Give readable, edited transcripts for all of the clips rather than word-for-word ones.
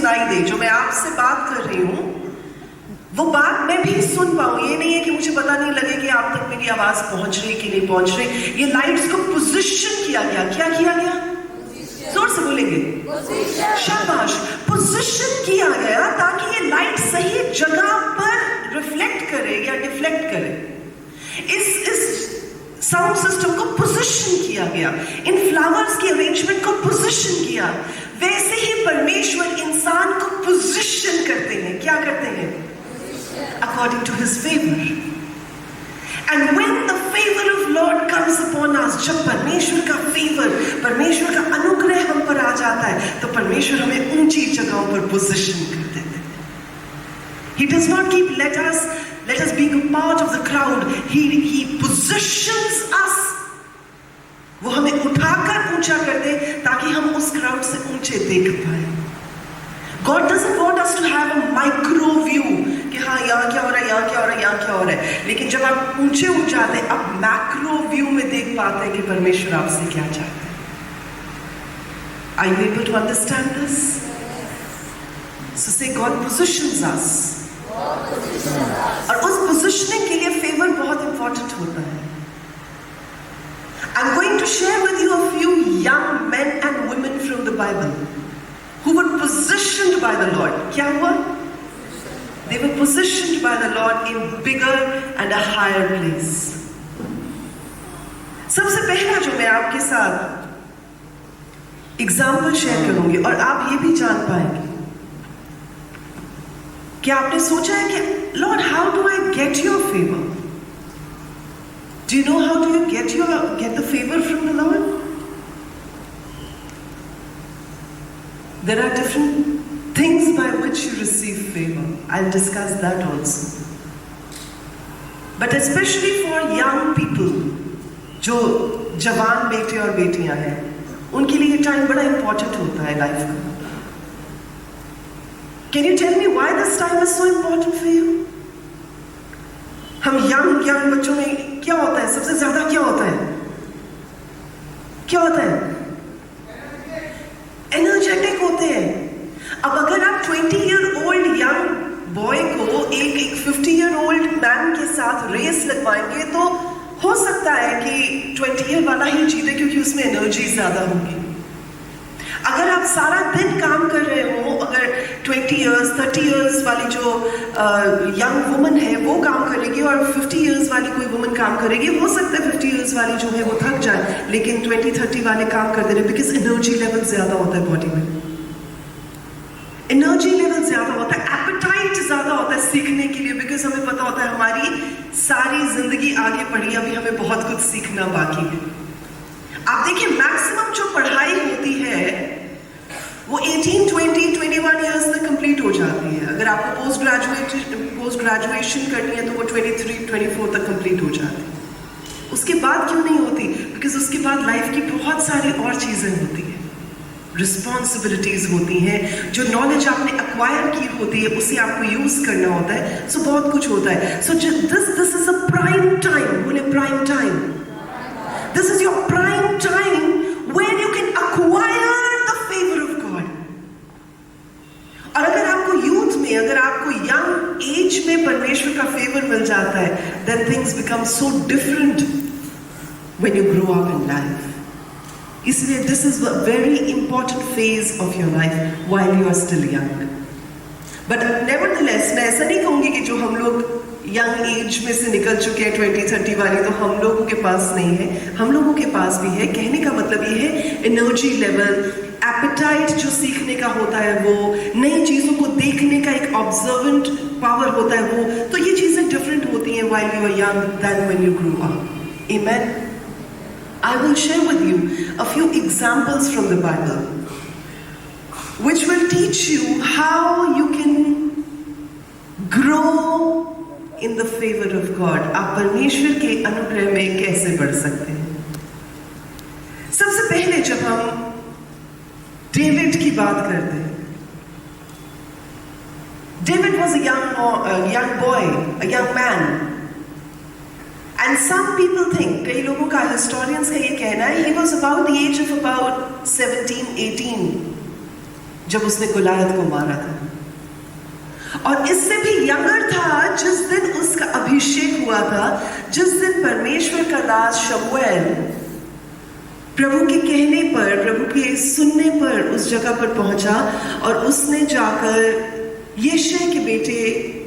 सुनाई दे, जो मैं आपसे बात कर रही हूँ वो बात मैं भी सुन पाऊं। ये नहीं है कि मुझे पता नहीं लगे कि आप तक मेरी आवाज पहुंच रही कि नहीं पहुंच रही। ये लाइट्स को पोजीशन किया गया। क्या किया गया? जोर से बोलेंगे, शाबाश। पोजीशन किया गया ताकि ये लाइट सही जगह पर रिफ्लेक्ट करे या डिफ्लेक्ट करे। इस साउंड सिस्टम को पोजीशन किया गया, इन फ्लावर्स की अरेंजमेंट को पोजीशन किया। वैसे ही परमेश्वर इंसान को पोजीशन करते हैं। क्या करते हैं? According to his favor. And when the favor of Lord comes upon us, जब परमेश्वर का फेवर, परमेश्वर का अनुग्रह हम पर आ जाता है, तो परमेश्वर हमें ऊंची जगहों पर पोजीशन कर देते हैं। He does not let us be a part of the crowd. He positions us. वो हमें उठाकर ऊंचा कर दे ताकि हम उस क्राउड से ऊंचे देख पाए। God doesn't want us to have a micro view कि हाँ यहाँ क्या हो रहा है, यहाँ क्या हो रहा है, यहाँ क्या हो रहा है। लेकिन जब आप ऊंचे उठ जाते हैं, आप मैक्रो व्यू में देख पाते हैं कि परमेश्वर आपसे क्या चाहते हैं। Are you able to understand this? So say God positions us. और उस पोजिशनिंग के लिए फेवर बहुत इंपॉर्टेंट होता है। I'm going to share with you a few young men and women from the Bible who were positioned by the Lord. क्या हुआ? They were positioned by the Lord in bigger and a higher place. सबसे पहला जो मैं आपके साथ example share करूंगी और आप ये भी जान पाएंगे कि आपने सोचा है कि Lord, how do I get your favor? Do you know how do you get the favor from the Lord? There are different things by which you receive favor. I'll discuss that also. But especially for young people, जो जवान बेटे और बेटियां हैं, उनके लिए ये time बड़ा इंपॉर्टेंट होता है लाइफ का। Can you tell me why this time is so important for you? हम young बच्चों में क्या होता है? सबसे ज्यादा क्या होता है? क्या होता है? एनर्जेटिक होते हैं। अब अगर आप 20-year-old यंग बॉय को एक 50-year-old मैन के साथ रेस लगवाएंगे तो हो सकता है कि 20-year वाला ही जीते, क्योंकि उसमें एनर्जी ज्यादा होगी। अगर आप सारा दिन काम कर रहे हो, अगर 20 years 30 years वाली जो यंग वुमन है वो काम करेगी और 50 years वाली कोई वुमन काम करेगी, हो सकता है 50 years वाली जो है वो थक जाए, लेकिन 20-30 वाले काम कर दे रहे, बिकॉज एनर्जी लेवल ज्यादा होता है बॉडी में। एनर्जी लेवल ज्यादा होता है, एपेटाइट ज्यादा होता है सीखने के लिए, बिकॉज हमें पता होता है हमारी सारी जिंदगी आगे बढ़ी, अभी हमें बहुत कुछ सीखना बाकी है। आप देखिए मैक्सिमम जो पढ़ाई होती है वो 18, 20, 21 ईयर्स तक कंप्लीट हो जाती है। अगर आपको पोस्ट ग्रेजुएशन करनी है तो वो 23, 24 तक कंप्लीट हो जाती है। उसके बाद क्यों नहीं होती? बिकॉज उसके बाद लाइफ की बहुत सारी और चीजें होती हैं, रिस्पॉन्सिबिलिटीज होती हैं, जो नॉलेज आपने एक्वायर की होती है उसे आपको यूज करना होता है। सो बहुत कुछ होता है। So this is a prime time. बोले prime time. This is your prime time when you can acquire the favor of God. और अगर आपको यूथ में, अगर आपको यंग एज में परमेश्वर का फेवर मिल जाता है, then things become so different when you grow up in life. इसलिए this is a very important phase of your life while you are still young. But nevertheless, मैं ऐसा नहीं कहूँगी कि जो हम लोग यंग एज में से निकल चुके हैं 20-30 वाली तो हम लोगों के पास नहीं है, हम लोगों के पास भी है। कहने का मतलब ये है एनर्जी लेवल, एपेटाइट जो सीखने का होता है, वो नई चीजों को देखने का एक ऑब्जर्वेंट पावर होता है, वो तो ये चीजें डिफरेंट होती हैं while you are young than when you grew up. Amen. I will share with you a few examples from the Bible which will teach you how you can grow in the favor of God. आप परमेश्वर के अनुग्रह में कैसे बढ़ सकते हैं? सबसे पहले जब हम डेविड की बात करते हैं, David was a young boy, a young man, and some people think, कई लोगों का, historians का ये कहना है, he was about the age of about 17, 18. जब उसने गुलायत को मारा था, और इससे भी यंगर था जिस दिन उसका अभिषेक हुआ था, जिस दिन परमेश्वर का दास शमूएल प्रभु के कहने पर, प्रभु के सुनने पर उस जगह पर पहुंचा और उसने जाकर यिशै के बेटे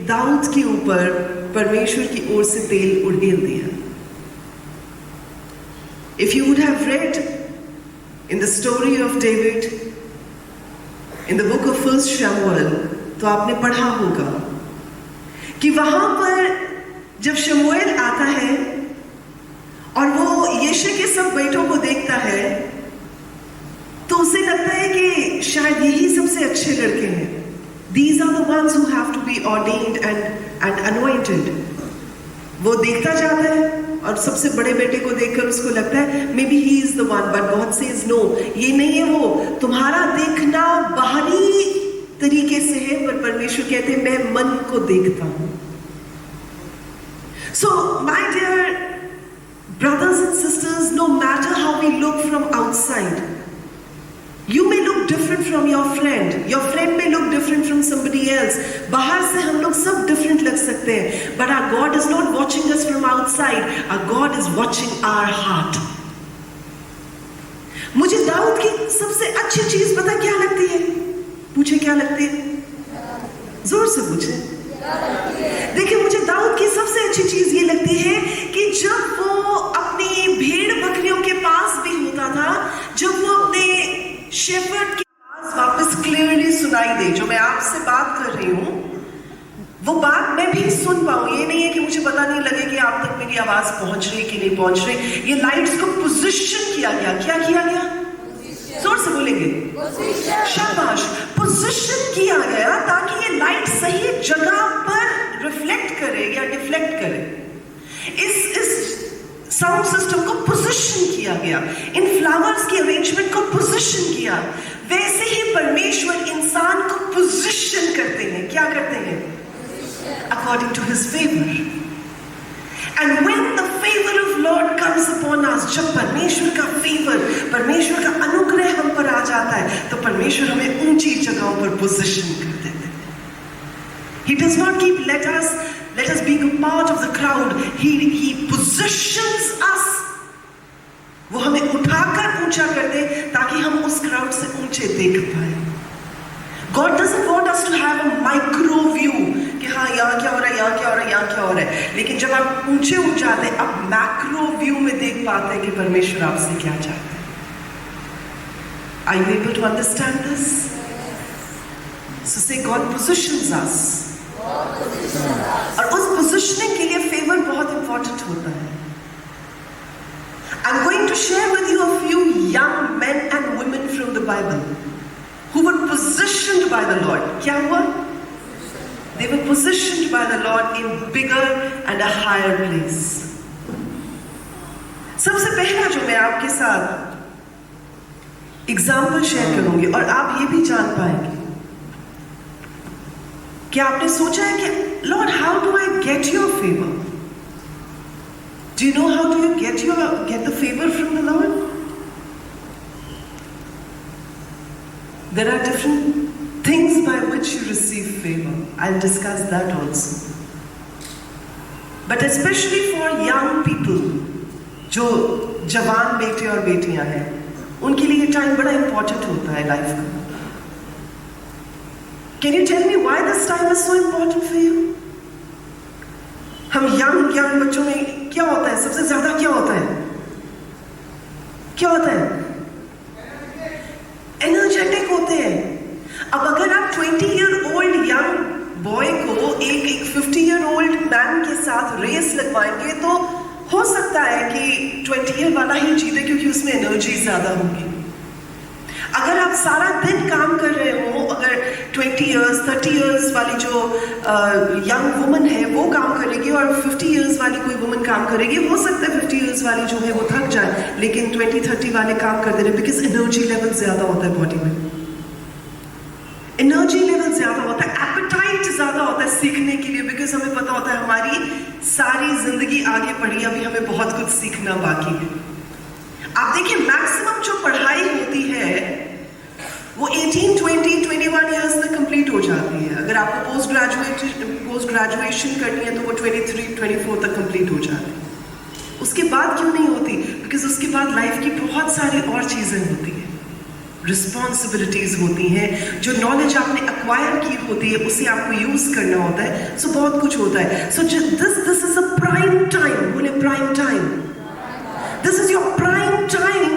दाऊद के ऊपर परमेश्वर की ओर से तेल उड़ेल दिया। If you would have read in the story of David in the book of 1 Samuel, तो आपने पढ़ा होगा कि वहां पर जब शमूएल आता है और वो यिशै के सब बेटों को देखता है, तो उसे लगता है कि शायद यही सबसे अच्छे लड़के हैं। These are the ones who have to be ordained and anointed. वो देखता जाता है और सबसे बड़े बेटे को देखकर उसको लगता है maybe he is the one, but God says no, ये नहीं है वो। तुम्हारा देखना बाहरी तरीके से है, पर परमेश्वर कहते हैं मैं मन को देखता हूं। So my dear brothers and sisters, no matter how we look from outside, you may look different from your friend may look different from somebody else, बाहर से हम लोग सब different लग सकते हैं, but our God is not watching us from outside, our God is watching our heart। मुझे दाऊद की सबसे अच्छी चीज पता क्या लगती है? पूछे क्या लगती है? जोर से पूछे। देखिए, मुझे दाऊद की सबसे अच्छी चीज ये लगती है कि जब वो अपनी भेड़ बकरियों के पास भी होता था, जब वो अपने शेफर्ड की आवाज वापस क्लियरली सुनाई दे, जो मैं आपसे बात कर रही हूं, वो बात मैं भी सुन पाऊं। ये नहीं है कि मुझे पता नहीं लगे कि आप तक मेरी आवाज पहुंच रही कि नहीं पहुंच रही। ये लाइट्स को पोजीशन किया गया। क्या किया गया? जोर से बोलेंगे, शाबाश। पोजीशन किया गया ताकि ये लाइट सही जगह पर रिफ्लेक्ट करे या डिफ्लेक्ट करे। इस साउंड सिस्टम को पोजीशन किया गया, इन फ्लावर्स की अरेंजमेंट को पोजीशन किया। वैसे ही परमेश्वर इंसान को पोजीशन करते हैं। क्या करते हैं? According to his favour. And when the favour of Lord comes upon us, जब परमेश्वर का फेवर, परमेश्वर का अनुग्रह हम पर आ जाता है, तो परमेश्वर हमें ऊंची जगहों पर पोजीशन कर देते हैं। He does not keep let us being a part of the crowd. He positions us. वो हमें उठाकर ऊंचा कर दे ताकि हम उस क्राउड से ऊंचे देख पाए। God doesn't want us to have a micro view कि हाँ यहाँ क्या हो रहा है, यहाँ क्या हो रहा है, यहाँ क्या हो रहा है। लेकिन जब आप ऊंचे उठ जाते हैं, आप मैक्रो व्यू में देख पाते हैं कि परमेश्वर आपसे क्या चाहते हैं। Are you able to understand this? So say God positions us. और उस पोजिशनिंग के लिए फेवर बहुत इंपॉर्टेंट होता है। I'm going to share with you a few young men and women from the Bible who were positioned by the Lord. क्या हुआ? They were positioned by the Lord in bigger and a higher place. सबसे पहला जो मैं आपके साथ example share करूंगी और आप ये भी जान पाएंगे, क्या आपने सोचा है कि Lord how do I get your favour? Do you know how do you get the favour from the Lord? There are different things by which you receive favour. I will discuss that also, but specially for young people, जो जवान बेटे और बेटियां हैं, उनके लिए ये time बड़ा इंपॉर्टेंट होता है लाइफ का। Can you tell me why this time is so important for you? हम यंग बच्चों में क्या होता है? सबसे ज्यादा क्या होता है? क्या होता है? एनर्जेटिक होते हैं। अब अगर आप 20-year-old यंग बॉय को एक 50-year-old मैन के साथ रेस लगवाएंगे, तो हो सकता है कि 20-year वाला ही जीते, क्योंकि उसमें एनर्जी ज्यादा होगी। अगर आप सारा दिन काम कर रहे हो, अगर 20 years, 30 years वाली जो यंग वुमन है वो काम करेगी और 50 years वाली कोई वुमन काम करेगी, हो सकता है 50 years वाली जो है वो थक जाए, लेकिन 20-30 वाले काम कर दे रहे, बिकॉज एनर्जी लेवल ज्यादा होता है बॉडी में। एनर्जी लेवल ज्यादा होता है, एपेटाइट ज्यादा होता है सीखने के लिए, बिकॉज हमें पता होता है हमारी सारी जिंदगी आगे पड़ी, अभी हमें बहुत कुछ सीखना बाकी है। आप देखिए, मैक्सिमम जो पढ़ाई होती है वो 18, 20, 21 ईयर्स तक कंप्लीट हो जाती है। अगर आपको पोस्ट ग्रेजुएशन करनी है तो वो 23, 24 तक कंप्लीट हो जाती है। उसके बाद क्यों नहीं होती? बिकॉज उसके बाद लाइफ की बहुत सारी और चीजें होती हैं, रिस्पॉन्सिबिलिटीज होती हैं, जो नॉलेज आपने एक्वायर की होती है उसे आपको यूज करना होता है। सो बहुत कुछ होता है। So this is a prime time, बोले prime time. This is your prime time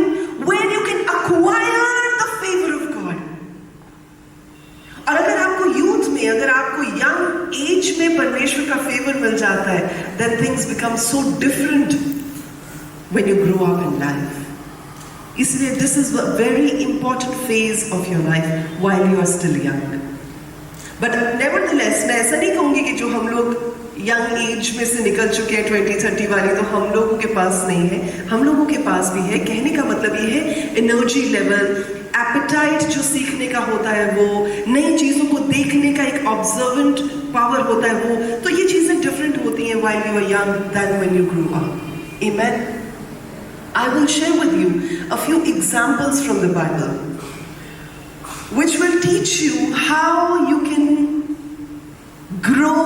when you can acquire the favour of God. और अगर आपको यूथ में, अगर आपको यंग एज में परमेश्वर का फेवर मिल जाता है, then things become so different when you grow up in life. इसलिए this is a very important phase of your life while you are still young. But nevertheless मैं ऐसा नहीं कहूंगी कि जो हम लोग यंग एज में से निकल चुके हैं 20-30 वाली, तो हम लोगों के पास नहीं है। हम लोगों के पास भी है। कहने का मतलब ये है एनर्जी लेवल, एपेटाइट जो सीखने का होता है, वो नई चीजों को देखने का एक ऑब्जर्वेंट पावर होता है, वो तो ये चीजें डिफरेंट होती हैं while you are young then when you grow up. Amen. I will share with you a few examples from the Bible which will teach you how you can grow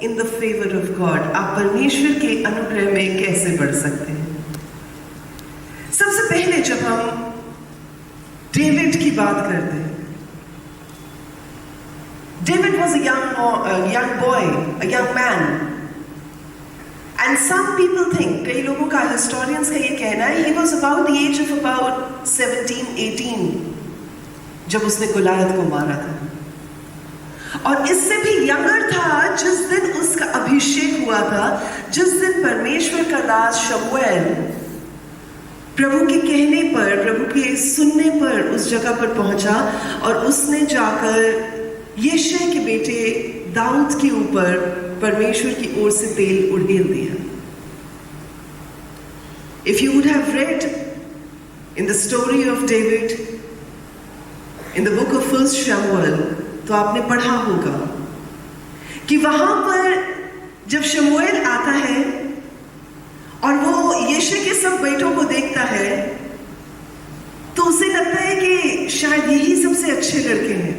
in the favor of God. आप परमेश्वर के अनुग्रह में कैसे बढ़ सकते हैं। सबसे पहले जब हम डेविड की बात करते हैं, David was a young boy, a young man. And some people think, कई लोगों का, historians का ये कहना है, he was about the age of about 17, 18 जब उसने गुलायत को मारा था। और इससे भी यंगर था जिस दिन उसका अभिषेक हुआ था, जिस दिन परमेश्वर का दास शमूएल प्रभु के कहने पर, प्रभु के सुनने पर उस जगह पर पहुंचा और उसने जाकर यिशै के बेटे दाऊद के ऊपर परमेश्वर की ओर से तेल उड़ेल दिया। If you would have read in the story of David in the book of 1 Samuel, तो आपने पढ़ा होगा कि वहां पर जब शमूएल आता है और वो यिशै के सब बेटों को देखता है, तो उसे लगता है कि शायद यही सबसे अच्छे लड़के हैं।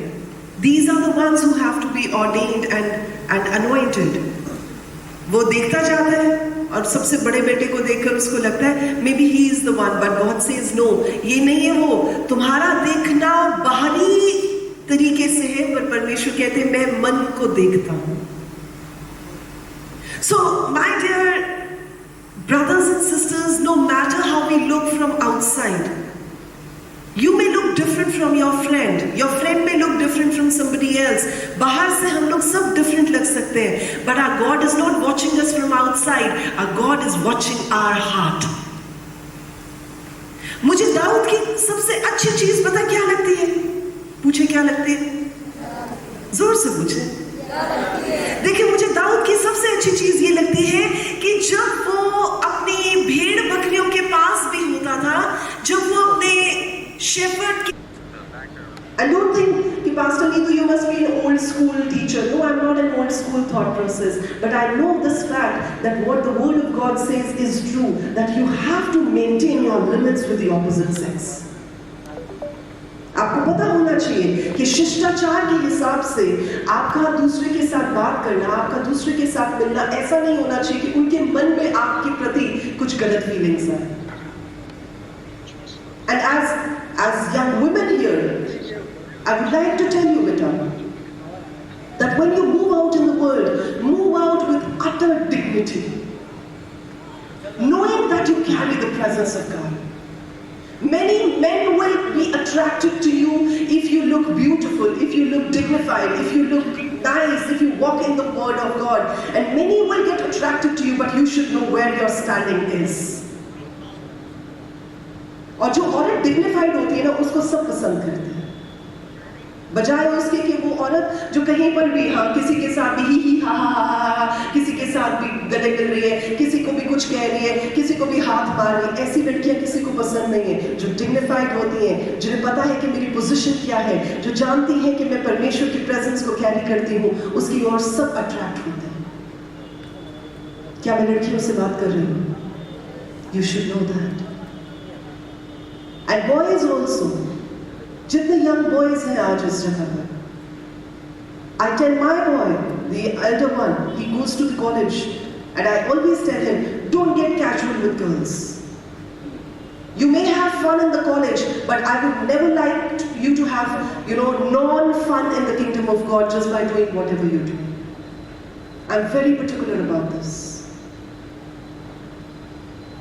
These are the ones who have to be ordained and anointed. वो देखता जाता है और सबसे बड़े बेटे को देखकर उसको लगता है maybe he is the one, but God says no, ये नहीं है वो। तुम्हारा देखना बाहरी तरीके से है, पर परमेश्वर कहते हैं मैं मन को देखता हूं। So my dear brothers and sisters, no matter how we look from outside, you may look different from your friend may look different from somebody else. बाहर से हम लोग सब different लग सकते हैं, but our God is not watching us from outside. Our God is watching our heart. मुझे दाऊद की सबसे अच्छी चीज पता क्या लगती है? पूछे क्या लगती है? जोर से पूछे। देखिए, मुझे दाऊद की सबसे अच्छी चीज ये लगती है कि जब वो अपनी भेड़ बकरियों के पास भी होता था, जब वो अपने शेफर्ड की, I don't think कि Pastor Neetu, you must be an old school teacher. No, I'm not an old school thought process, but I know this fact that what the Word of God says is true, that you have to maintain your limits with the opposite sex. आपको पता होना चाहिए कि शिष्टाचार के हिसाब से आपका दूसरे के साथ बात करना, आपका दूसरे के साथ मिलना ऐसा नहीं होना चाहिए कि उनके मन में आपके प्रति कुछ गलत फीलिंग्स आए। And as young women here, I would like to tell you, beta, that when you move out in the world, move out with utter dignity, knowing that you carry the presence of God. Many men will be attracted to you if you look beautiful, if you look dignified, if you look nice, if you walk in the word of God. And many will get attracted to you, but you should know where your standing is. और जो औरत dignified होती है ना, उसको सब पसंद करते हैं, बजाय उसके कि वो औरत जो कहीं पर भी किसी के साथ भी ही हा हा हा हा, किसी के साथ भी गले मिल रही है, किसी को भी कुछ कह रही है, किसी को भी हाथ मार रही है। ऐसी लड़कियां किसी को पसंद नहीं है। जो डिग्निफाइड होती हैं, जिन्हें पता है कि मेरी पोजीशन क्या है, जो जानती है कि मैं परमेश्वर की प्रेजेंस को कैरी करती हूँ, उसकी ओर सब अट्रैक्ट होते हैं। क्या मैं लड़कियों से बात कर रही हूँ? You should know that. And boys also, जितने young boys हैं आज इस जगह पर, I tell my boy, the elder one, he goes to the college, and I always tell him, don't get casual with girls. You may have fun in the college, but I would never like you to have, non-fun in the kingdom of God just by doing whatever you do. I'm very particular about this.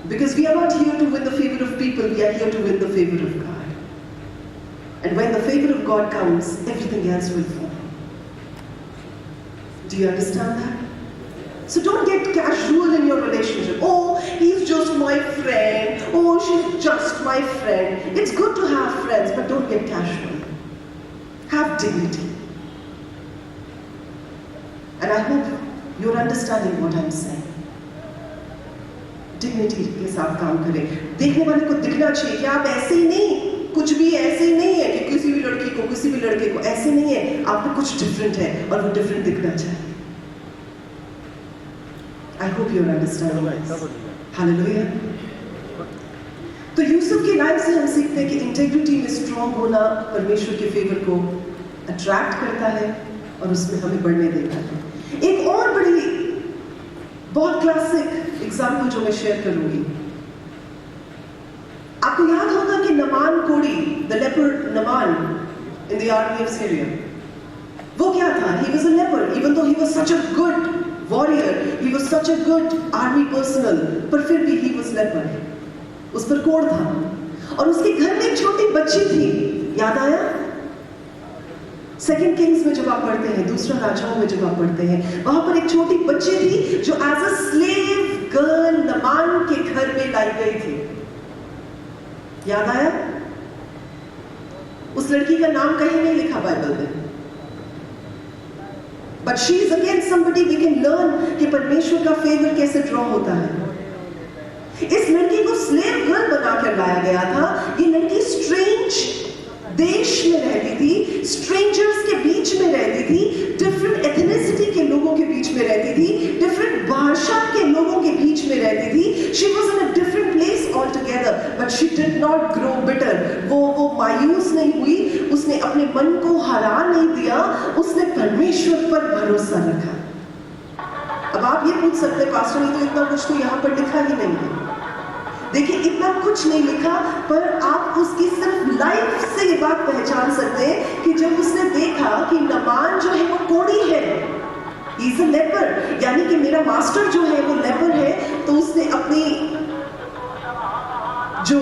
Because we are not here to win the favor of people, we are here to win the favor of God. And when the favor of God comes, everything else will follow. Do you understand that? So don't get casual in your relationship. Oh, he's just my friend. Oh, she's just my friend. It's good to have friends, but don't get casual. Have dignity. And I hope you're understanding what I'm saying. Dignity के साथ काम करें. देखने वाले को दिखना चाहिए कि आप ऐसे ही नहीं, कुछ भी ऐसे ही नहीं है कि किसी भी लड़की को, किसी भी लड़के को ऐसे नहीं है. आप में कुछ डिफरेंट है और वो डिफरेंट दिखना चाहिए. I hope you're understanding this. Hallelujah. तो यूसुफ की लाइफ से हम सीखते हैं कि इंटेग्रिटी में स्ट्रॉन्ग होना परमेश्वर के फेवर को अट्रैक्ट करता है और उसमें हमें बढ़ने देता है. एक और बड़ी बहुत क्लासिक एग्जाम्पल जो मैं शेयर करूंगी. आपको याद होगा कि नमान कोड़ी, the leper Naaman in the army of Syria, वो क्या था? He was a leper, even though he was such a good warrior, he was such a good army personnel, पर फिर भी he was leper. उस पर कोढ़ था और उसके घर में एक छोटी बच्ची थी. याद आया? सेकंड किंग्स में जब आप पढ़ते हैं, दूसरा राजाओं में जब आप पढ़ते हैं, वहां पर एक छोटी बच्ची थी जो एज अ स्लेव गर्ल नमान के घर में लाई गई थी. याद आया? उस लड़की का नाम कहीं नहीं लिखा बाइबल में. But she is again somebody we can learn कि परमेश्वर का फेवर कैसे ड्रॉ होता है. इस लड़की को स्लेव गर्ल बनाकर लाया गया था. ये लड़की स्ट्रेंज देश में रहती थी, स्ट्रेंजर्स के बीच में रहती थी, डिफरेंट एथनिसिटी के लोगों के बीच में रहती थी, डिफरेंट भाषा के लोगों के बीच में रहती थी. She was in a different place altogether, but she did not grow bitter. वो मायूस नहीं हुई, उसने अपने मन को हरा नहीं दिया, उसने परमेश्वर पर भरोसा रखा. अब आप ये पूछ सकते हैं, पास्टर ने तो इतना कुछ तो यहाँ पर लिखा ही नहीं है. देखिए, इतना कुछ नहीं लिखा, पर आप उसकी सिर्फ लाइफ से ये बात पहचान सकते हैं कि जब उसने देखा कि नमान जो है वो कोढ़ी है, he is a leper, यानी कि मेरा मास्टर जो है वो लेपर है, तो उसने अपनी जो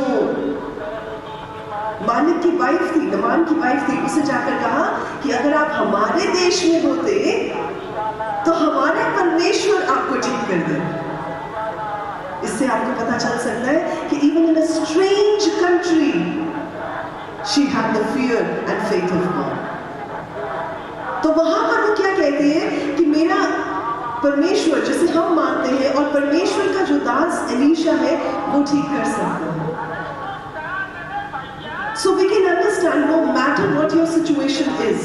मालिक की वाइफ थी, नमान की वाइफ थी, उसे जाकर कहा कि अगर आप हमारे देश में होते तो हमारे परमेश्वर आपको ठीक कर दे. इससे आपको पता चल सकता है कि even in a strange country, she had the fear and faith of God. तो वहां पर वो क्या कहती है कि मेरा परमेश्वर जिसे हम मानते हैं और परमेश्वर का जो दास एलीशा है वो ठीक कर सकता है. So we can understand, no matter what your situation is,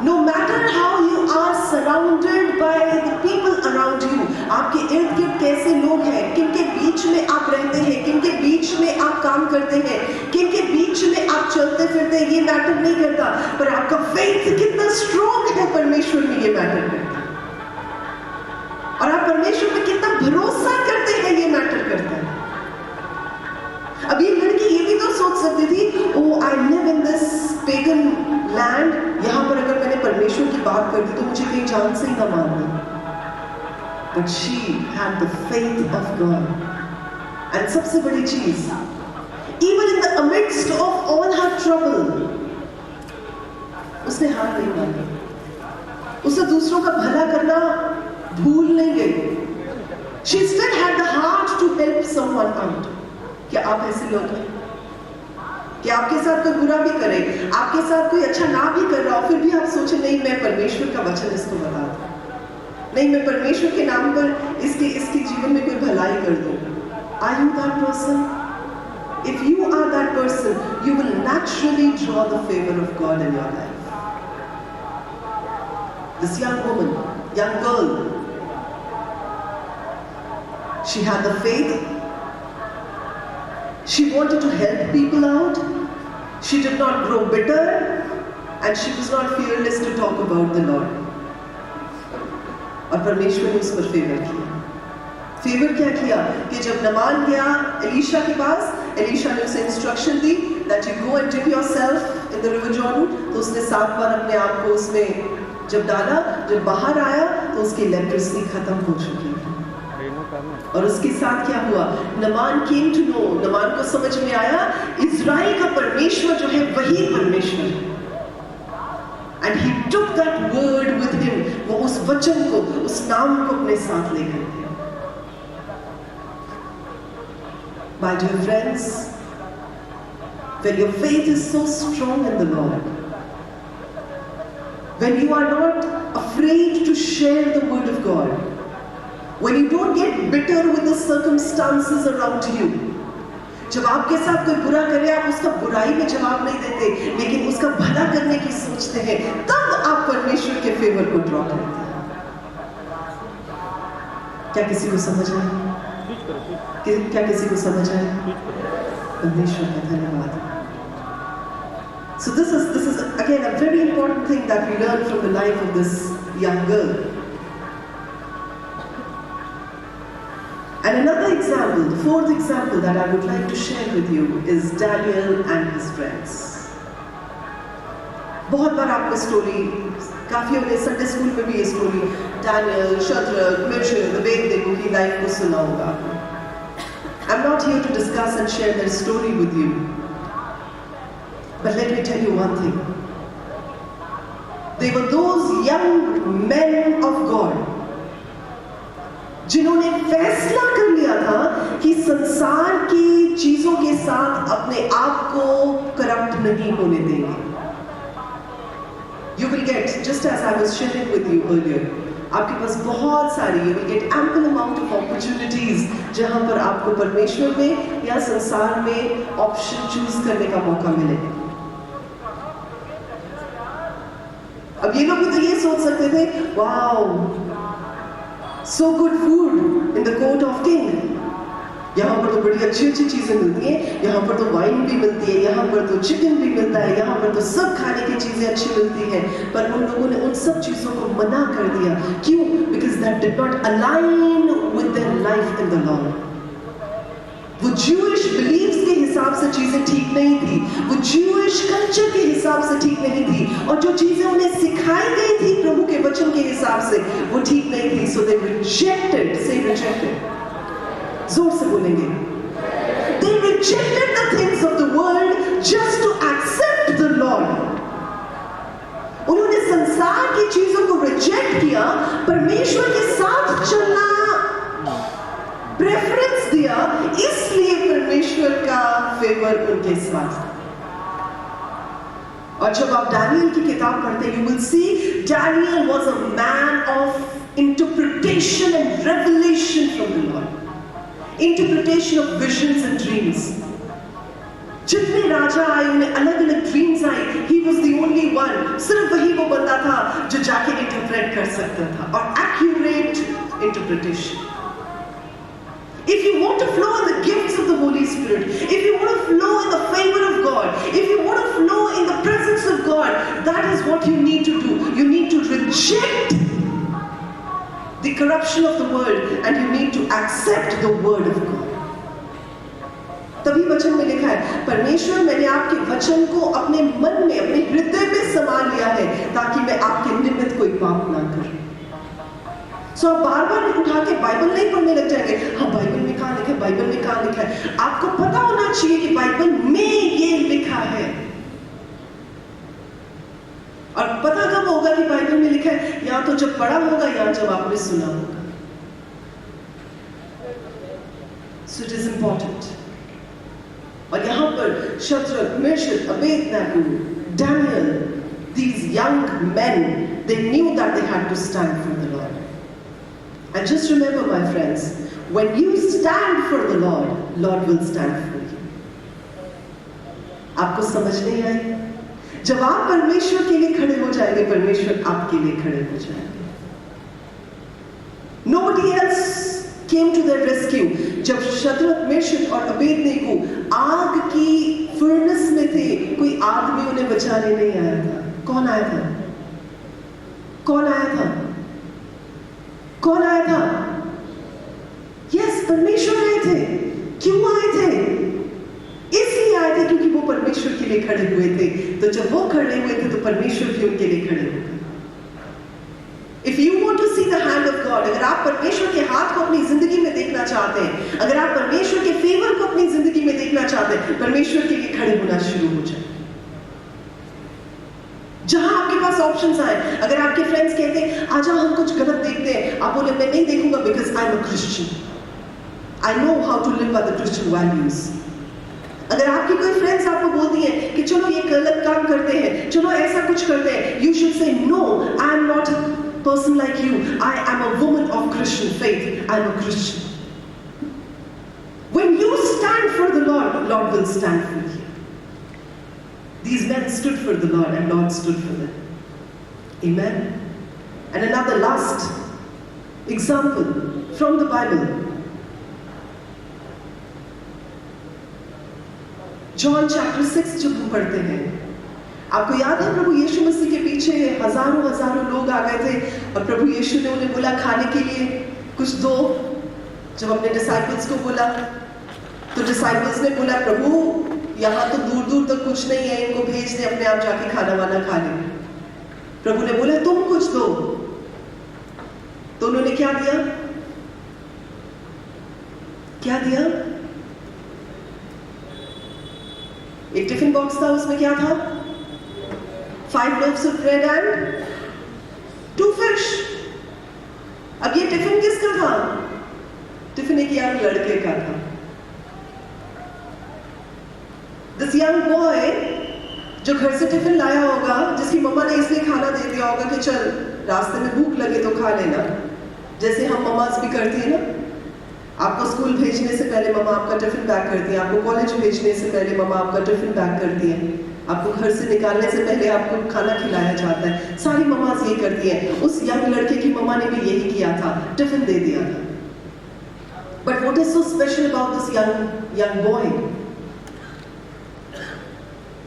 no matter how you are surrounded by the people around you, आपके इर्द गिर्द कैसे लोग हैं, किनके बीच में आप रहते हैं, किनके बीच में आप काम करते हैं, किनके बीच में आप चलते फिरते हैं, ये मैटर नहीं करता, पर आपका फेथ कितना स्ट्रॉन्ग है परमेश्वर में, ये मैटर करता है. और आप परमेश्वर में कितना भरोसा करते हैं, ये मैटर करता है. अब ये लड़की ये भी तो सोच सकती थी, oh I live in this pagan land, यहाँ पर अगर मैंने परमेश्वर की बात कर दी तो मुझे कहीं जान से ही ना मारना. But she had the faith of God. And सबसे बड़ी चीज, even in the amidst of all her trouble, उसने हार नहीं मानी. उसे दूसरों का भला करना भूल नहीं गई. She still had the heart to help someone out. क्या आप ऐसे लोग हैं कि आपके साथ कोई बुरा भी करे, आपके साथ कोई अच्छा ना भी कर रहा हो, फिर भी आप सोचे नहीं मैं परमेश्वर का वचन इसको बता दूं, नहीं मैं परमेश्वर के नाम पर इसके जीवन में कोई भलाई कर दूं. Are you that person? If you are that person, you will naturally draw the favor of God in your life. This young woman, young girl, she had the faith. She wanted to help people out. She did not grow bitter and she was not fearless to talk about the Lord. और परमेश्वर ने उस पर favour किया। Favour क्या किया कि जब नामान गया एलीशा के पास, एलीशा ने उसे instruction the that you go and dip yourself in the river Jordan, तो उसने 7 बार अपने आप को उसमें जब डाला, जब बाहर आया तो उसकी लेप्रोसी खत्म हो चुकी थी। और उसके साथ क्या हुआ? Naaman came to know, Naaman को समझ में आया इज़राइल का परमेश्वर जो है वही परमेश्वर है। And he took that word with him, वो उस वचन को, उस नाम को अपने साथ लेकर गया। My dear friends, when your faith is so strong in the Lord, when you are not afraid to share the word of God, when you don't get bitter with the circumstances around you, जब आपके साथ कोई बुरा करे आप उसका बुराई में जवाब नहीं देते लेकिन उसका भला करने की सोचते हैं, तब आप परमेश्वर के फेवर को ड्रॉ करते हैं। क्या किसी को समझ आया? क्या किसी को समझ आया? परमेश्वर का धन्यवाद। So this is again a very important thing that we learn from the life of this young girl. And another example, the fourth example that I would like to share with you is Daniel and his friends. बहुत बार आपको story, काफियों ने Sunday school में भी ये story Daniel, Shadrach, Meshach, अबेदnego की life को सुना होगा। I'm not here to discuss and share their story with you. But let me tell you one thing. They were those young men of God जिन्होंने फैसला कर लिया था कि संसार की चीजों के साथ अपने आप को करप्ट नहीं होने देंगे। You will get, just as I was sharing with you earlier, आपके पास बहुत सारी, you will get ample amount of opportunities जहां पर आपको परमेश्वर में या संसार में ऑप्शन चूज करने का मौका मिलेगा। अब ये लोग भी तो ये सोच सकते थे, wow, so good food in the court of king. यहाँ पर तो बड़ी अच्छी अच्छी चीजें मिलती हैं, यहाँ पर तो वाइन भी मिलती है, यहाँ पर तो चिकन भी मिलता है, यहाँ पर तो सब खाने की चीजें अच्छी मिलती हैं। पर उन लोगों ने उन सब चीजों को मना कर दिया। क्यों? Because that did not align with their life in the Lord. वो Jewish beliefs के हिसाब से चीजें ठीक नहीं थी, वो Jewish culture के हिसाब से ठीक नहीं थी, और जो चीजें उन्हें सिखाई गई थी प्रभु के वचन के हिसाब से वो ठीक नहीं थी। So they rejected, say rejected, जोर से बोलेंगे, they rejected the things of the world just to accept the Lord. उन्होंने संसार की चीजों को रिजेक्ट किया, परमेश्वर के साथ चलना प्रेफरेंस दिया, इसलिए परमेश्वर का फेवर उनके साथ। और जब आप डैनियल की किताब पढ़ते हैं, you will see Daniel was a man of interpretation and revelation from the Lord. Interpretation of visions and dreams. जितने राजा आए उन्हें अलग अलग ड्रीम्स आए, he was the only one, सिर्फ वही वो बंदा था जो जाके इंटरप्रेट कर सकता था, और accurate interpretation. If you want to flow in the gifts of the Holy Spirit, if you want to flow in the favor of God, if you want to flow in the presence of God, that is what you need to do. You need to reject the corruption of the world and you need to accept the word of God. तभी वचन में लिखा है, परमेश्वर मैंने आपके वचन को अपने मन में, अपने हृदय में समा लिया है ताकि मैं आपके निमित्त कोई पाप ना करूं। सो आप बार बार उठा के बाइबल नहीं पढ़ने लग जाएंगे, हाँ बाइबल में कहाँ लिखा है, बाइबल में कहाँ लिखा है। आपको पता होना चाहिए कि बाइबल में ये लिखा है, और पता कब होगा कि बाइबल में लिखा है? या तो जब पढ़ा होगा या जब आपने सुना होगा। So it is important. और यहाँ पर शद्रक, मेशक, अबेदnego, Daniel, these young men, they knew that they had to stand for the Lord. And just remember, my friends, when you stand for the Lord, Lord will stand for you. आपको समझ नहीं आई? जब आप परमेश्वर के लिए खड़े हो जाएंगे, परमेश्वर आपके लिए खड़े हो जाएंगे। Nobody else came to their rescue. जब शद्रक, मेशक और अबेदनेगो आग की फर्नेस में थे, कोई आदमी उन्हें बचाने नहीं आया था। कौन आया था? कौन आया था? कौन आया था? यस, परमेश्वर आए थे। क्यों आए थे? इसलिए आए थे क्योंकि वो परमेश्वर के लिए खड़े हुए थे। तो जब वो खड़े हुए थे तो परमेश्वर भी उनके लिए खड़े हुए। If you want to see the hand of God, अगर आप परमेश्वर के हाथ को अपनी जिंदगी में देखना चाहते हैं, अगर आप परमेश्वर के फेवर को अपनी जिंदगी में देखना चाहते हैं, परमेश्वर के लिए खड़े होना शुरू हो जाए। जहां आपके पास ऑप्शंस आए, अगर आपके फ्रेंड्स कहते हैं आजा हम कुछ गलत देखते हैं, आप बोले मैं नहीं देखूंगा because I am a Christian, I know how to live by the Christian values. अगर आपकी कोई फ्रेंड्स आपको बोलती हैं कि चलो ये गलत काम करते हैं, चलो ऐसा कुछ करते हैं, you should say no, I am not person like you, I am a woman of Christian faith, I am a Christian. When you stand for the Lord, the Lord will stand for you. These men stood for the Lord and Lord stood for them. Amen. And another last example from the Bible. John chapter 6 जब हम पढ़ते हैं, आपको याद है प्रभु यीशु मसीह के पीछे हजारों लोग आ गए थे और प्रभु यीशु ने उन्हें बोला खाने के लिए कुछ दो। जब अपने डिसाइपल्स को बोला तो डिसाइपल्स ने बोला प्रभु यहाँ तो दूर तक कुछ नहीं है, इनको भेज दे, अपने आप जाके खाना वाना खा ले। प्रभु ने बोला तुम कुछ दो, तो उन्होंने क्या दिया? क्या दिया? एक टिफिन बॉक्स था, उसमें क्या था? 5 loaves of bread and 2 fish. अब ये टिफिन किसका था? टिफिन एक यंग लड़के का था। This young boy जो घर से टिफिन लाया होगा, जिसकी मम्मा ने इसलिए खाना दे दिया होगा कि चल रास्ते में भूख लगे तो खा लेना, जैसे हम मम्मास भी करती है ना। आपको स्कूल भेजने से पहले मम्मा आपका टिफिन पैक करती है, आपको कॉलेज भेजने से पहले मम्मा आपका टिफिन पैक करती है, आपको घर से निकालने से पहले आपको खाना खिलाया जाता है। सारी मम्मास ये करती हैं। उस यंग लड़के की मम्मा ने भी यही किया था, टिफिन दे दिया था। But what is so special about this young boy?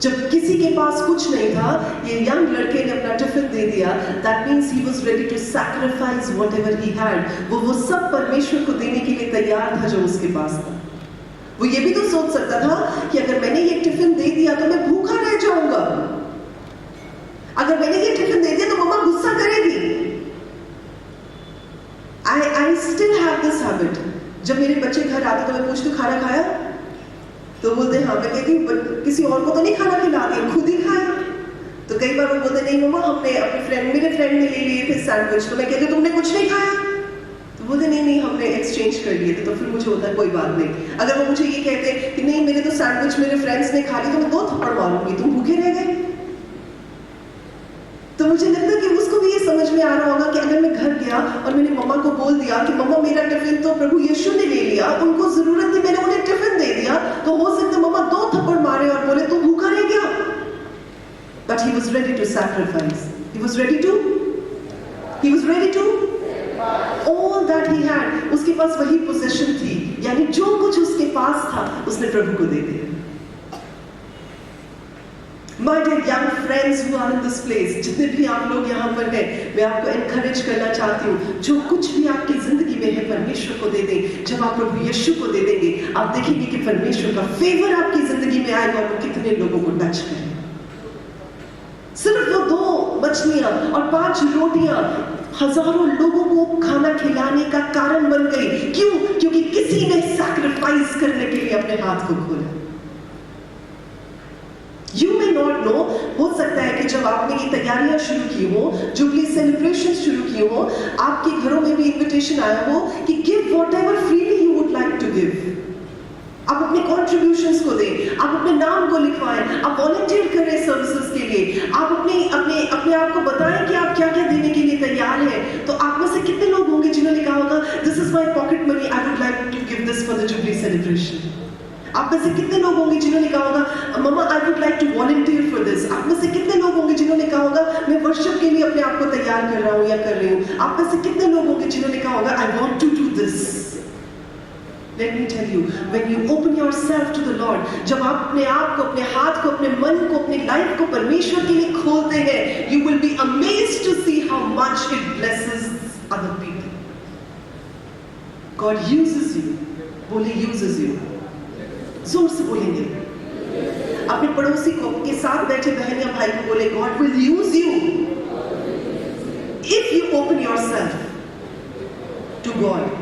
जब किसी के पास कुछ नहीं था, ये यंग लड़के ने अपना टिफिन दे दिया। That means he was ready to sacrifice whatever he had. वो सब परमेश्वर को देने के लिए तैयार था जो उसके पास था। वो ये भी तो सोच सकता था कि अगर मैंने ये टिफिन दे दिया तो मैं भूखा रह जाऊंगा, अगर मैंने ये टिफिन दे दिया तो मम्मा गुस्सा करेगी। I still have this habit. जब मेरे बच्चे घर आते तो मैं पूछती हूँ खाना खाया? तो बोलते हाँ। मैं कहती हूँ किसी और को तो नहीं खाना खिला दिया, खुद ही खाया। तो कई बार वो बोलते नहीं मम्मा हमने अपने मेरे फ्रेंड ने ले लिए थे सैंडविच। तो मैं कहती हूँ तुमने कुछ नहीं खाया? तो बोलते नहीं हमने एक्सचेंज कर लिए थे। तो फिर मुझे होता है कोई बात नहीं। अगर वो मुझे ये कहते कि नहीं मेरे तो सैंडविच मेरे फ्रेंड्स ने खा ली, तो मैं 2 थप्पड़ मारूंगी, तुम भूखे रह गए। तो मुझे लगता है कि उसको भी ये समझ में आ रहा होगा कि अगर मैं घर गया और मैंने मम्मा को बोल दिया कि मम्मा मेरा टिफिन तो प्रभु यीशु ने ले लिया, उनको जरूरत थी, मैंने उन्हें टिफिन दे दिया, तो हो सकता है मम्मा 2 थप्पड़ मारे और बोले तू भूखा रह गया। But he was ready to sacrifice. He was ready to all that he had. उसके पास वही पोजीशन थी, यानी जो कुछ उसके पास था उसने प्रभु को दे दिया। My dear young friends who are in this place, जितने भी आप लोग यहाँ पर हैं, मैं आपको encourage करना चाहती हूँ, जो कुछ भी आपकी जिंदगी में है परमेश्वर को दे दें। जब आप प्रभु यीशु को दे देंगे, आप देखेंगे कि परमेश्वर का फेवर आपकी जिंदगी में आएगा और वो कितने लोगों को टच करेगा। सिर्फ वो 2 मछलियां और 5 रोटियां हजारों लोगों को खाना खिलाने का कारण बन गई। क्यों? क्योंकि किसी ने सैक्रिफाइस करने के लिए अपने हाथ को खोला। You may not know, हो सकता है कि जब आपने ये तैयारियां शुरू की हो, जुबली सेलिब्रेशन शुरू की हो, आपके घरों में भी इन्विटेशन आया हो कि give whatever freely you would like to give. आप अपने कॉन्ट्रीब्यूशंस को दें, आप अपने नाम को लिखवाएं, आप वॉलंटियर करें सर्विसेज के लिए, आप अपने आप को बताएं कि आप क्या क्या देने के लिए तैयार हैं। तो आप में से कितने लोग होंगे जिन्होंने कहा होगा this is my pocket money, I would like to give this for the jubilee celebration. आप में से कितने लोग होंगे जिन्होंने कहा होगा mamma I would like to volunteer for this. आप में से कितने लोग होंगे जिन्होंने कहा होगा मैं वर्शिप के लिए अपने आप को तैयार कर रहा हूँ या कर रही हूँ। आप में से कितने लोग होंगे जिन्होंने कहा होगा I want to do this. Let me tell you, when you open yourself to the Lord, जब आप अपने आप को, अपने हाथ को, अपने मन को, अपनी लाइफ को परमेश्वर के लिए खोलते हैं, you will be amazed to see how much it blesses other people. God uses you. बोले uses you. जोर से बोलेंगे. अपने पड़ोसी को, के साथ बैठे बहन या भाई को बोले, God will use you if you open yourself to God.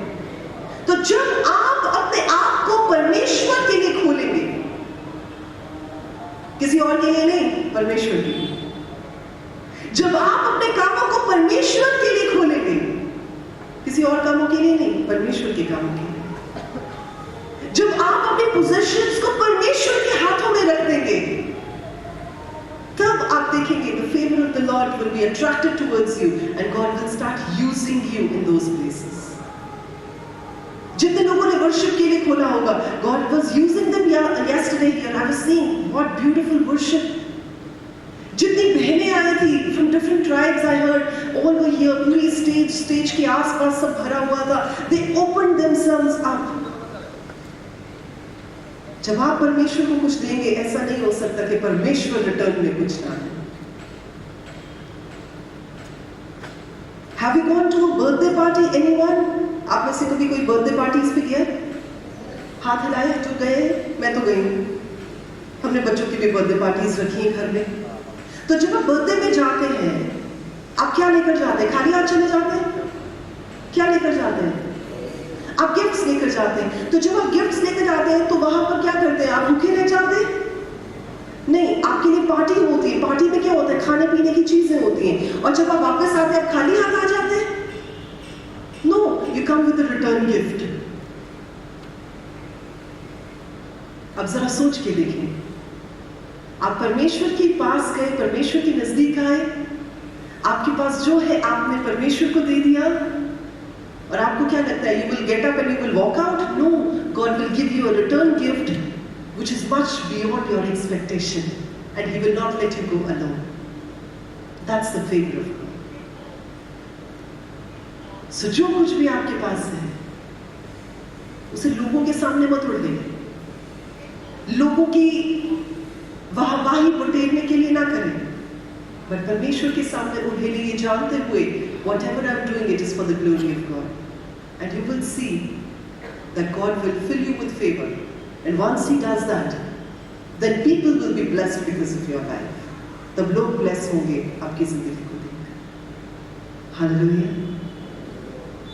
तो जब आप अपने आप को परमेश्वर के लिए खोलेंगे, किसी और के लिए नहीं, परमेश्वर के लिए, जब आप अपने कामों को परमेश्वर के लिए खोलेंगे, किसी और कामों के लिए नहीं, परमेश्वर के कामों के लिए, जब आप अपने पोजेशंस को परमेश्वर के हाथों में रख देंगे, तब आप देखेंगे the favor of the Lord will be attracted towards you and God will start using you in those places. जितने लोगों ने वर्शिप के लिए खोला होगा, God was using them yesterday here. I was seeing what beautiful worship. जितनी बहनें आई थी from different tribes, I heard all were here. पूरी stage के आसपास सब भरा हुआ था. They opened themselves up. जब आप परमेश्वर को कुछ देंगे, ऐसा नहीं हो सकता कि परमेश्वर रिटर्न में कुछ ना दे. Have you gone to a birthday party? Anyone? आप में से कभी कोई बर्थडे पार्टीज पे गया? हाथ हिलाए जो गए? मैं तो गई हूँ. हमने बच्चों की भी बर्थडे पार्टीज रखी हैं घर में. तो जब आप बर्थडे में जाते हैं, आप क्या लेकर जाते हैं? खाली हाथ चले जाते हैं? क्या लेकर जाते हैं? आप गिफ्ट्स लेकर जाते हैं. तो जब आप गिफ्ट्स लेकर जाते हैं, तो वहां पर क्या करते हैं? आप भूखे रह जाते हैं? नहीं, आपके लिए पार्टी होती है. पार्टी में क्या होता है? खाने पीने की चीजें होती हैं. और जब आप वापस आते हैं, आप खाली हाथ आ जाते हैं? No, you come with a return gift. अब जरा सोच के देखिए, आप परमेश्वर के पास गए, परमेश्वर के नजदीक आए, आपके पास जो है आपने परमेश्वर को दे दिया, और आपको क्या लगता है? You will get up and you will walk out? No, God will give you a return gift which is much beyond your expectation, and He will not let you go alone. That's the favor of God. So, जो कुछ भी आपके पास है, उसे लोगों के सामने मत उड़ दें. लोगों की वाहवाही बटोरने के लिए ना करें, बट परमेश्वर के सामने उड़ेले ये जानते हुए, whatever I'm doing, it is for the glory of God, and you will see that God will fill you with favor, and once He does that, then people will be blessed because of your life. तब लोग bless होंगे आपकी जिंदगी को देखकर. Hallelujah.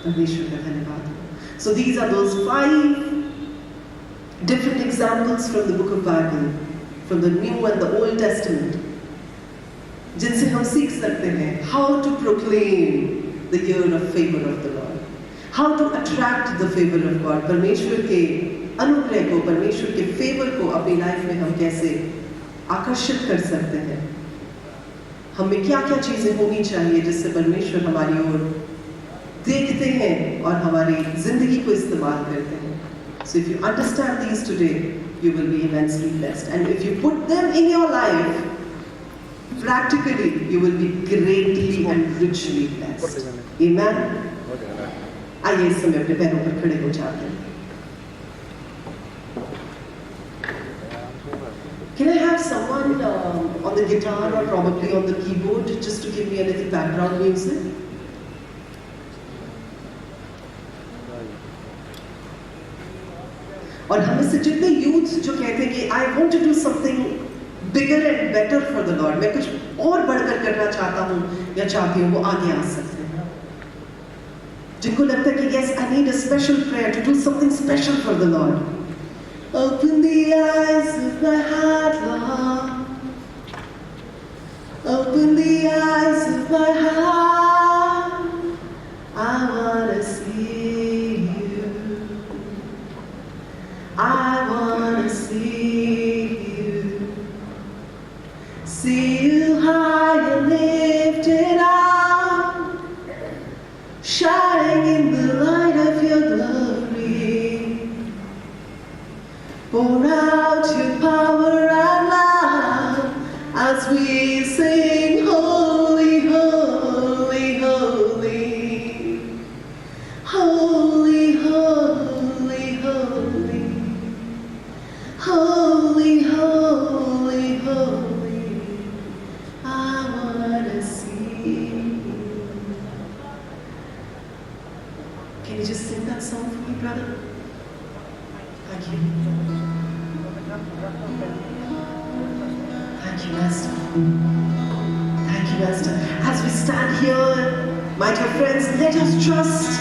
परमेश्वर का धन्यवाद. So these are those 5 different examples from the book of Bible, from the New and the Old Testament, जिनसे हम सीख सकते हैं how to proclaim the year of favor of the Lord, how to attract the favor of God. परमेश्वर के अनुग्रह को, परमेश्वर के फेवर को अपनी लाइफ में हम कैसे आकर्षित कर सकते हैं. हमें क्या क्या चीजें होनी चाहिए जिससे परमेश्वर हमारी ओर देखते हैं और हमारी जिंदगी को इस्तेमाल करते हैं. So if you understand these today, you will be immensely blessed. And if you put them in your life, practically, you will be greatly and richly blessed. Amen? आइए इस समय अपने पैरों पर खड़े हो जाते हैं. Can I have someone on the guitar or probably on the keyboard just to give me a little background music? और हमें से जितने यूथ जो कहते हैं कि I want to do something bigger and better for the Lord, मैं कुछ और बढ़कर करना चाहता हूँ या चाहती हूँ, वो आगे आ सकते हैं. जिनको लगता है कि yes I need a special prayer to do something special for the Lord. Open the eyes of my heart, Lord. Open the eyes of my heart. I wanna see you. I wanna see you. See you high and lifted up, shining in the light of your glory. Pour out your power and love as we sing, holy, holy, holy, holy, holy, holy. Thank you. Thank you, Master. Thank you, Master. As we stand here, my dear friends, let us trust,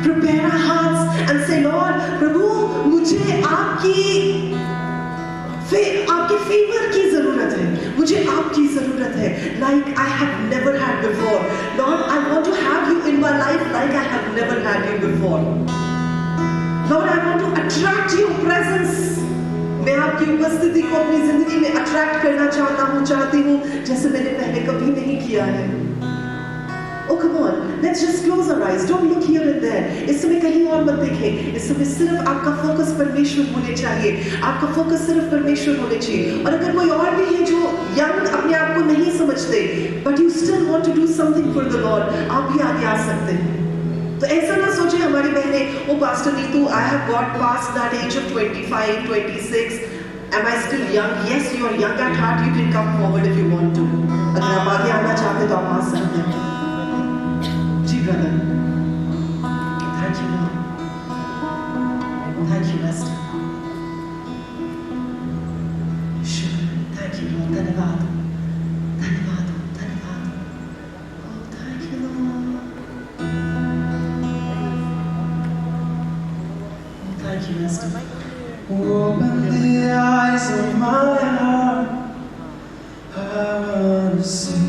prepare our hearts and say, Lord, Prabhu, मुझे आपके favour की जरूरत है, मुझे आपकी जरूरत है, like I have never had before. Lord, I want to have you in my life like I have never had you before. Lord, I want to attract your presence. मैं आपकी उपस्थिति को अपनी जिंदगी में अट्रैक्ट करना चाहती हूँ जैसे मैंने पहले कभी नहीं किया है. Oh, come on, let's just close our eyes. Don't look here and there. इस समय कहीं और मत देखें. इस समय सिर्फ आपका फोकस परमेश्वर होने चाहिए. आपका फोकस सिर्फ परमेश्वर होने चाहिए. और अगर कोई और भी है जो यंग अपने आप को नहीं समझते, but you still want to do something for the Lord, आप भी आगे आ सकते हैं. तो ऐसा ना सोचे हमारी बहनें, oh pastor Neetu, I have got past that age of 25, 26. Am I still young? Yes, you are young at heart. You can come forward if you want to. अगर आप आगे आना चाहते तो आप आ सकते हैं. जी brother. Thank you, Lord. Thank you, Master. शुक्र. Thank you, Lord. धन्यवाद. धन्यवाद. धन्यवाद. Oh, thank you, Lord. Oh, thank you, Master. Open the eyes of my heart. I want to see.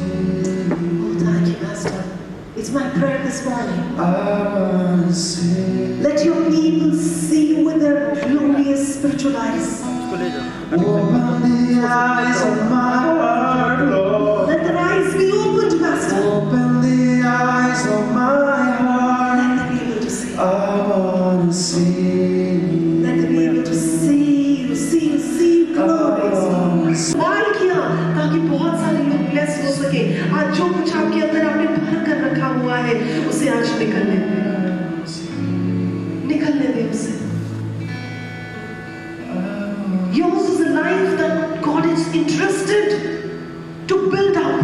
Oh, thank you, Master. It's my prayer this morning. I want to see. Let your people see with their glorious spiritual eyes. Open the eyes of my heart, Lord. Let their eyes be opened, Master. Open the eyes of my heart. Let them be able to see. I want to see. Let them be able to see glorious. Why किया? ताकि बहुत सारे लोग bless हो सके. आज जो कुछ आपके अंदर आपने भर कर रखा हुआ है, उसे आज निकलने दे उसे. Yours is a life that God is interested to build up.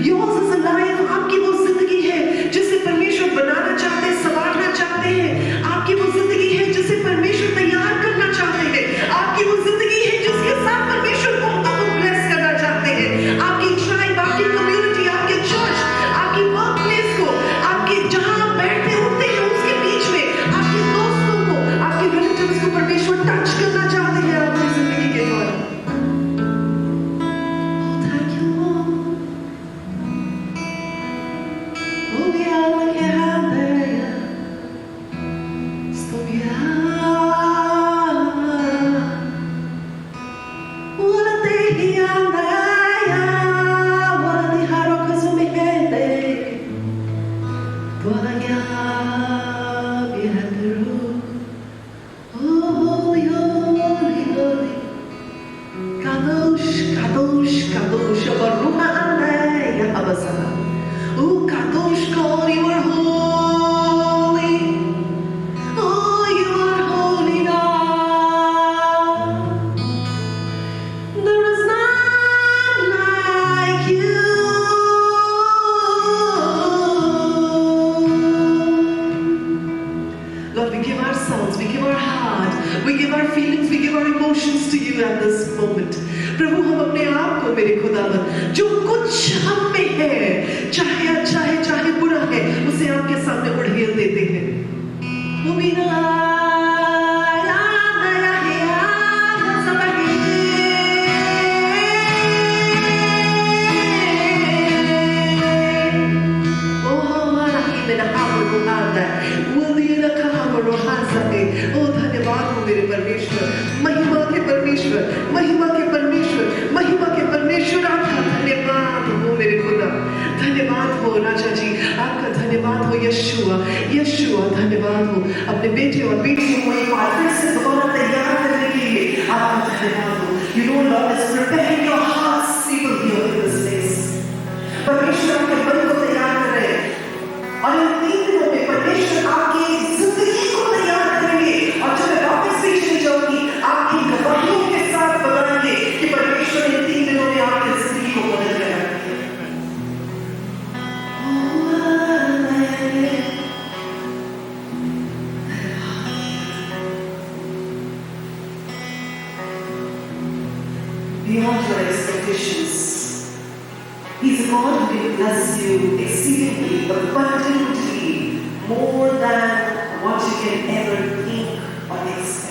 Yours is a life, आपकी वो जिंदगी है जिसे परमेश्वर बनाना चाहते हैं, संवारना चाहते हैं. आपकी वो जिंदगी है जिसे परमेश्वर तैयार करना चाहते हैं. आपकी वो जिंदगी है जिसके साथ परमेश्वर बहुतों को ब्लेस करना चाहते हैं. आपकी ट्राइब, आपकी कम्युनिटी, आपके चर्च, आपकी वर्क प्लेस को, आपके जहां आप बैठते उठते हैं उसके बीच में आपके दोस्तों को, आपके रिलेटिव्स को परमेश्वर टच करना चाहते हैं आपकी जिंदगी के द्वारा. Thank you, Lord. Oh, yeah, yeah. Stop, Kadosh, God, you are holy. Oh, you are holy, Lord. There is none like you. Lord, we give ourselves, we give our heart, we give our feelings, we give our emotions to you at this moment. प्रभु, हम अपने आप को मेरे खुदावन जो कुछ हम में है, चाहे अच्छा है चाहे बुरा है, उसे आपके सामने उड़ेल देते हैं. वो बिना ओ धन्यवाद हो मेरे परमेश्वर, महिमा के परमेश्वर, महिमा के परमेश्वर, महिमा के परमेश्वर. आपका धन्यवाद हो मेरे खुदा. धन्यवाद हो राजा जी, आपका धन्यवाद हो यशुआ. यशुआ धन्यवाद हो अपने बेटे और बेटी को एक बार फिर से दोबारा तैयार करने के लिए. आपका धन्यवाद हो. You know Lord is preparing your hearts people here in this place. परमेश्वर आपके मन को तैयार कर रहे हैं और इन 3 दिनों में परमेश्वर आपकी जिंदगी को तैयार करेंगे. और जब मैं वापस पीछे जाऊंगी आपकी गवाहियों के साथ बताएंगे कि परमेश्वर इन 3 दिनों में आपकी जिंदगी को बदल गया. beyond your expectations. He's a God who will bless you exceedingly, abundantly, more than what you can ever think or expect.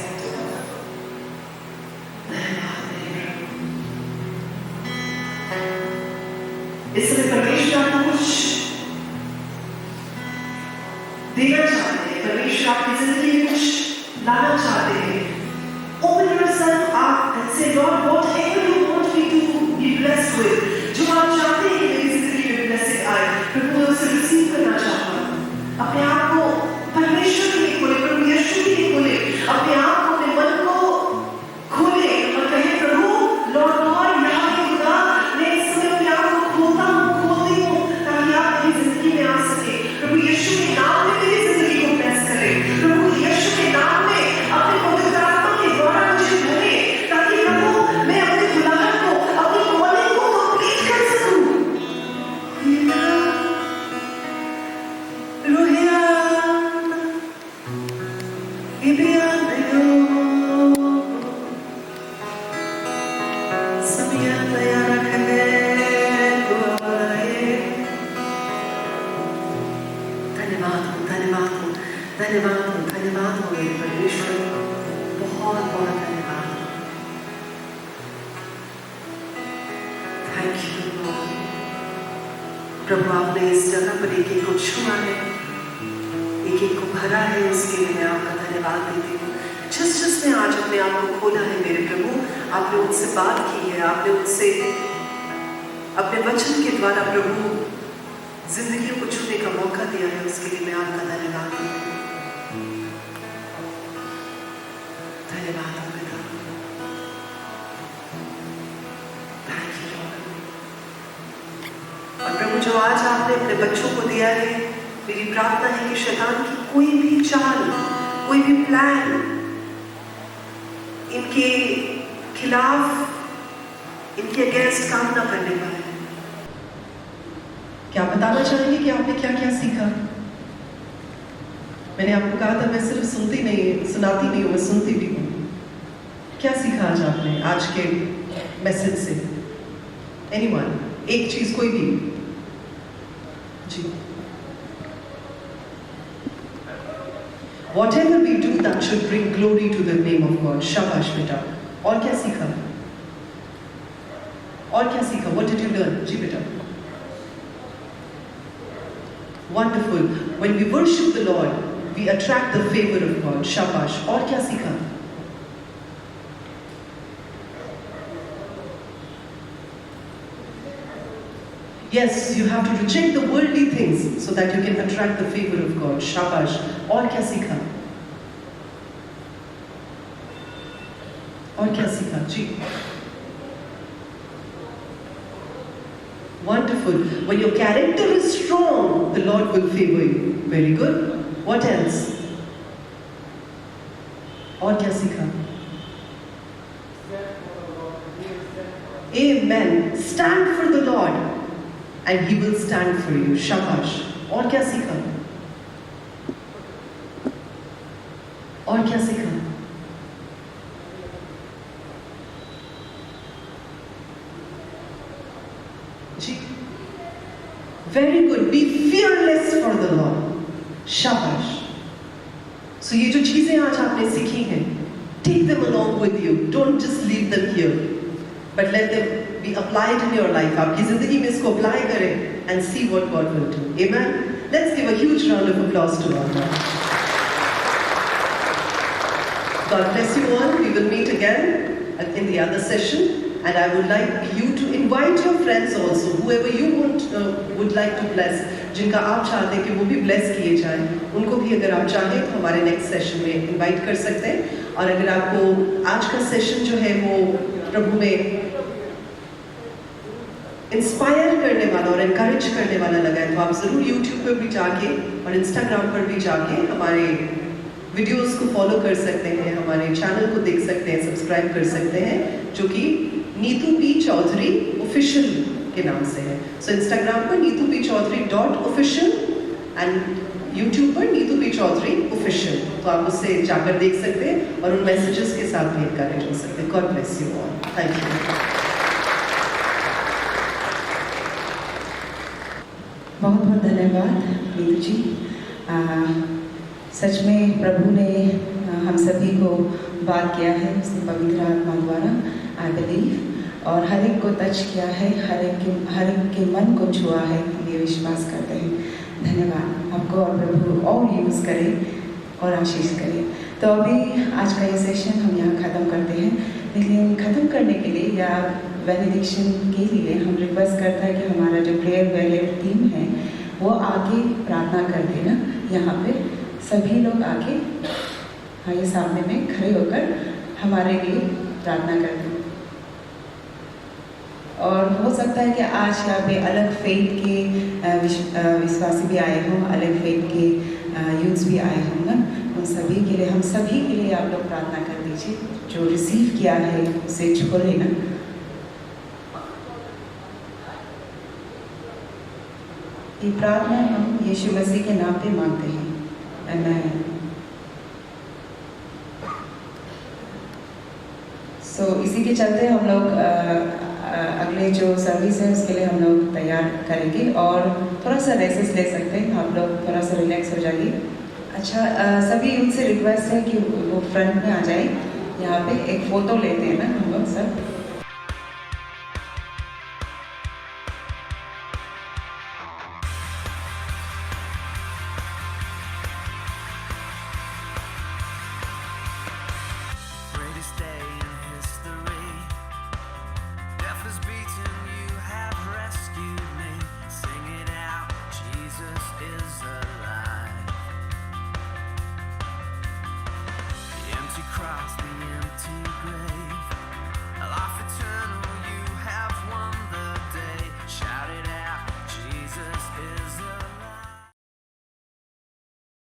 इस समय परमेश्वर आपको कुछ देना चाहते हैं, परमेश्वर आपकी जिंदगी में कुछ लाना चाहते हैं. Open yourself up and say, Lord, whatever you want me to be blessed with, जो आप चाहते हैं मेरी जिंदगी में blessing आए, प्रभु मैं उसे रिसीव करना चाहता हूँ. अपने आप को परमेश्वर के लिए खोले, प्रभु यीशु के लिए खोले, अपने आप को, अपने मन को खोले और कहे, प्रभु लॉर्ड गॉड, यहाँ के खुदा, मैं इस समय अपने आप को खोलता हूँ, खोलती हूँ, ताकि आप मेरी जिंदगी में आ सके. प्रभु यीशु के नाम में मेरी जिंदगी को bless करें. प्रभु यीशु के नाम में अपने पवित्र आत्मा के द्वारा मुझे भरे, ताकि प्रभु मैं अपने खुदावन को, अपनी कॉलिंग को कंप्लीट कर सकूं. धन्यवाद हो मेरे परमेश्वर, बहुत बहुत धन्यवाद. Thank you Lord. प्रभु आपने इस जगह पर एक एक को छुआ है, एक एक को भरा है, उसके लिए मैं आपका धन्यवाद देती हूँ. जिसने आज अपने आप को खोला है मेरे प्रभु, आपने उनसे बात की है, आपने उनसे अपने वचन के द्वारा प्रभु जिंदगी को छूने का मौका दिया है, उसके लिए मैं आपका धन्यवाद देती हूँ. धन्यवाद पिता. Thank you Lord. और प्रभु जो आज आपने अपने बच्चों को दिया है, मेरी प्रार्थना है कि शैतान की कोई भी चाल, कोई भी प्लान इनके खिलाफ, इनके अगेंस्ट काम ना करने पाए. क्या बताना चाहेंगे कि आपने क्या क्या सीखा? मैंने आपको कहा था मैं सिर्फ सुनाती नहीं हूँ, मैं सुनती भी हूँ. क्या सीखा आज आपने आज के मैसेज से? एनीवन, एक चीज, कोई भी जी. Whatever we do that should bring glory to the name of God. शाबाश बेटा. और क्या सीखा? और क्या सीखा? What did you learn? जी बेटा. Wonderful. When we worship the Lord, we attract the favor of God. शाबाश. और क्या सीखा? Yes, you have to reject the worldly things so that you can attract the favor of God. शाबाश. और क्या सीखा? और क्या सीखा? जी. Wonderful. When your character is strong, the Lord will favor you. Very good. What else? और क्या सीखा? Amen. Stand for the Lord and He will stand for you. शाबाश. और क्या सीखा? और क्या सीखा? जी. Very good. Be fearless for the Lord. शाबाश. So ये जो चीजें आज आपने सीखी हैं, take them along with you. Don't just leave them here, but let them be applied in your life. आपकी जिंदगी में इसको apply करें and see what God will do. Amen. Let's give a huge round of applause to our God. God bless you all. We will meet again in the other session. And I would like you to invite your friends also, whoever you would like to bless, जिनका आप चाहते हैं कि वो भी bless किए जाएं, उनको भी अगर आप चाहें तो हमारे next session में invite कर सकते हैं. और अगर आपको आज का session जो है वो प्रभु में इंस्पायर करने वाला और encourage करने वाला लगा है, तो आप जरूर YouTube पर भी जाके और Instagram पर भी जाके हमारे वीडियोस को फॉलो कर सकते हैं, हमारे चैनल को देख सकते हैं, सब्सक्राइब कर सकते हैं, जो कि नीतू पी चौधरी ऑफिशियल के नाम से है. सो इंस्टाग्राम पर neetup.chaudhary.official एंड यूट्यूब पर नीतू पी चौधरी ऑफिशियल, तो आप उससे जाकर देख सकते हैं और उन मैसेजेस के साथ भी एनकरेज हो सकते हैं। God bless you all, thank you. बहुत बहुत धन्यवाद नीतू जी। सच में प्रभु ने हम सभी को बात किया है उसने पवित्र आत्मा द्वारा, आई बिलीव, और हर एक को टच किया है, हर एक के मन को छुआ है, हम ये विश्वास करते हैं। धन्यवाद आपको, और प्रभु और यूज़ करे और आशीष करे। तो अभी आज का ये सेशन हम यहाँ ख़त्म करते हैं, लेकिन ख़त्म करने के लिए या बेनेडिक्शन के लिए हम रिक्वेस्ट करते हैं कि हमारा जो प्रेयर वेलेट टीम है वो आगे प्रार्थना कर देना। यहाँ पे सभी लोग आगे ये सामने में खड़े होकर हमारे लिए प्रार्थना कर दें। और हो सकता है कि आज यहाँ पे अलग फेथ के विश्वासी भी आए हों, अलग फेथ के यूथ्स भी आए हों ना, उन सभी के लिए, हम सभी के लिए आप लोग प्रार्थना कर दीजिए। जो रिसीव किया है उसे छू लेना। ये प्रार्थना हम यीशु मसीह के नाम पे मांगते हैं, आमीन। इसी के चलते हम लोग अगले जो सर्विस है उसके लिए हम लोग तैयार करेंगे और थोड़ा सा रेसेस ले सकते हैं, आप लोग थोड़ा सा रिलैक्स हो जाइए। अच्छा, सभी उनसे रिक्वेस्ट है कि वो फ्रंट में आ जाए, यहाँ पे एक फ़ोटो लेते हैं ना हम लोग सब।